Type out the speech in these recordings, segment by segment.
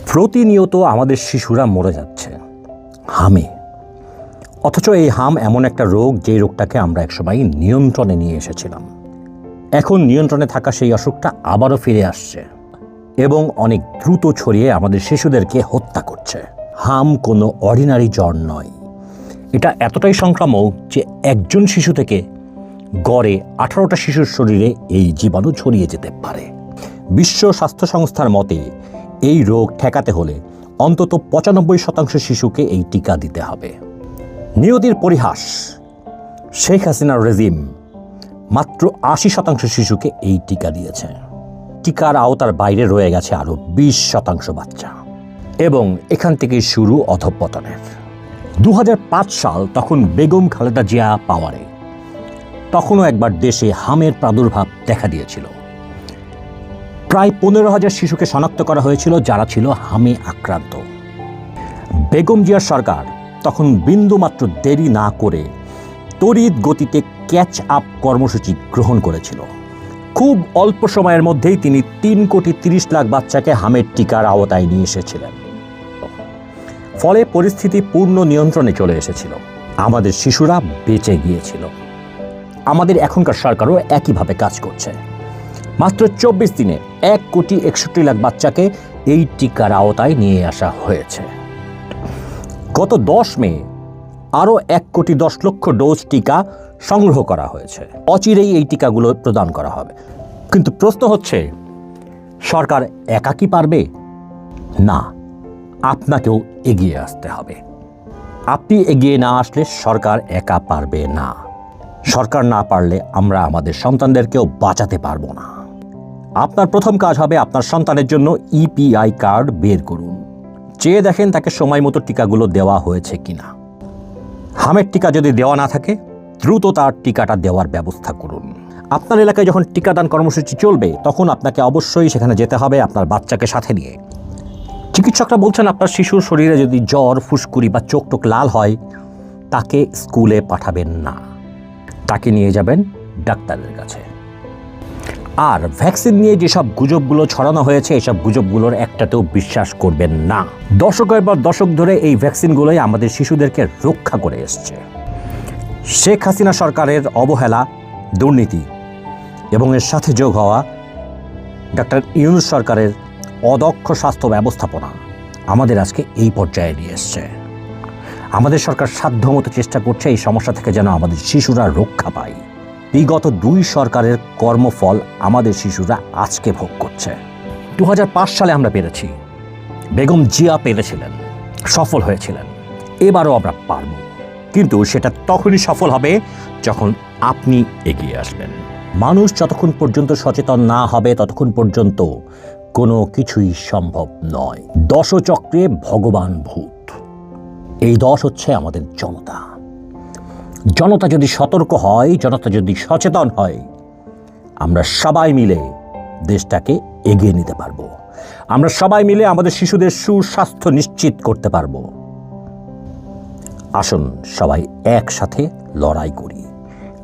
প্রতিনিয়ত আমাদের শিশুরা মরে যাচ্ছে হামে। অথচ এই হাম এমন একটা রোগ, যে রোগটাকে আমরা একসময় নিয়ন্ত্রণে নিয়ে এসেছিলাম। এখন নিয়ন্ত্রণে থাকা সেই অসুখটা আবারও ফিরে আসছে এবং অনেক দ্রুত ছড়িয়ে আমাদের শিশুদেরকে হত্যা করছে। হাম কোনো অর্ডিনারি জ্বর নয়। এটা এতটাই সংক্রামক যে একজন শিশু থেকে গড়ে 18টা শিশুর শরীরে এই জীবাণু ছড়িয়ে যেতে পারে। বিশ্ব স্বাস্থ্য সংস্থার মতে এই রোগ ঠেকাতে হলে অন্তত 95% শিশুকে এই টিকা দিতে হবে। নিয়তির পরিহাস, শেখ হাসিনার রেজিম মাত্র 80% শিশুকে এই টিকা দিয়েছে। টিকার আওতার বাইরে রয়ে গেছে আরও 20% বাচ্চা, এবং এখান থেকেই শুরু অধঃপতনের। 2005 সাল, তখন বেগম খালেদা জিয়া পাওয়ারে। তখনও একবার দেশে হামের প্রাদুর্ভাব দেখা দিয়েছিল। প্রায় 15,000 শিশুকে শনাক্ত করা হয়েছিল যারা ছিল হামে আক্রান্ত। বেগম জিয়ার সরকার তখন বিন্দুমাত্র দেরি না করে তড়িৎ গতিতে ক্যাচ আপ কর্মসূচি গ্রহণ করেছিল। খুব অল্প সময়ের মধ্যেই তিনি 3,30,00,000 বাচ্চাকে হামের টিকার আওতায় নিয়ে এসেছিলেন। ফলে পরিস্থিতি পূর্ণ নিয়ন্ত্রণে চলে এসেছিল। আমাদের শিশুরা বেঁচে গিয়েছিল। আমাদের এখনকার সরকারও একইভাবে কাজ করছে। মাত্র 24 দিনে 1,61,00,000 বাচ্চাকে এই টিকার আওতায় নিয়ে আসা হয়েছে। গত 10 মে আরও 1,10,00,000 ডোজ টিকা সংগ্রহ করা হয়েছে। অচিরেই এই টিকাগুলো প্রদান করা হবে। কিন্তু প্রশ্ন হচ্ছে, সরকার একা কি পারবে? না, আপনাকেও এগিয়ে আসতে হবে। আপনি এগিয়ে না আসলে সরকার একা পারবে না। সরকার না পারলে আমরা আমাদের সন্তানদেরকেও বাঁচাতে পারবো না। আপনার প্রথম কাজ হবে, আপনার সন্তানের জন্য ইপিআই কার্ড বের করুন। চেয়ে দেখেন তাকে সময় মতো টিকাগুলো দেওয়া হয়েছে কিনা। হামের টিকা যদি দেওয়া না থাকে, দ্রুত তার টিকাটা দেওয়ার ব্যবস্থা করুন। আপনার এলাকায় যখন টিকাদান কর্মসূচি চলবে, তখন আপনাকে অবশ্যই সেখানে যেতে হবে আপনার বাচ্চাকে সাথে নিয়ে। চিকিৎসকরা বলছেন, আপনার শিশুর শরীরে যদি জ্বর, ফুসকুড়ি বা চোখ টোক লাল হয়, তাকে স্কুলে পাঠাবেন না। তাকে নিয়ে যাবেন ডাক্তারের কাছে। আর ভ্যাকসিন নিয়ে যেসব গুজবগুলো ছড়ানো হয়েছে, এসব গুজবগুলোর একটাতেও বিশ্বাস করবেন না। দশকের পর দশক ধরে এই ভ্যাকসিনগুলোই আমাদের শিশুদেরকে রক্ষা করে এসছে। শেখ হাসিনা সরকারের অবহেলা, দুর্নীতি এবং এর সাথে যোগ হওয়া ডক্টর ইউনূস সরকারের অদক্ষ স্বাস্থ্য ব্যবস্থাপনা আমাদের আজকে এই পর্যায়ে নিয়ে এসছে। আমাদের সরকার সাধ্যমতো চেষ্টা করছে এই সমস্যা থেকে যেন আমাদের শিশুরা রক্ষা পায়। বিগত 2 সরকারের কর্মফল আমাদের শিশুরা আজকে ভোগ করছে। 2005 সালে আমরা পেরেছি, বেগম জিয়া পেরেছিলেন, সফল হয়েছিলেন। এবারও আমরা পারব, কিন্তু সেটা তখনই সফল হবে যখন আপনি এগিয়ে আসবেন। মানুষ যতক্ষণ পর্যন্ত সচেতন না হবে, ততক্ষণ পর্যন্ত কোনো কিছুই সম্ভব নয়। দশচক্রে ভগবান ভূত। এই 10 হচ্ছে আমাদের জনতা। জনতা যদি সতর্ক হয়, জনতা যদি সচেতন হয়, আমরা সবাই মিলে দেশটাকে এগিয়ে নিতে পারবো। আমরা সবাই মিলে আমাদের শিশুদের সুস্বাস্থ্য নিশ্চিত করতে পারবো। আসুন সবাই একসাথে লড়াই করি,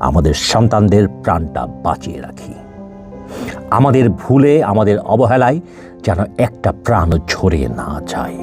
আমাদের সন্তানদের প্রাণটা বাঁচিয়ে রাখি। আমাদের ভুলে, আমাদের অবহেলায় যেন একটা প্রাণ ঝরে না যায়।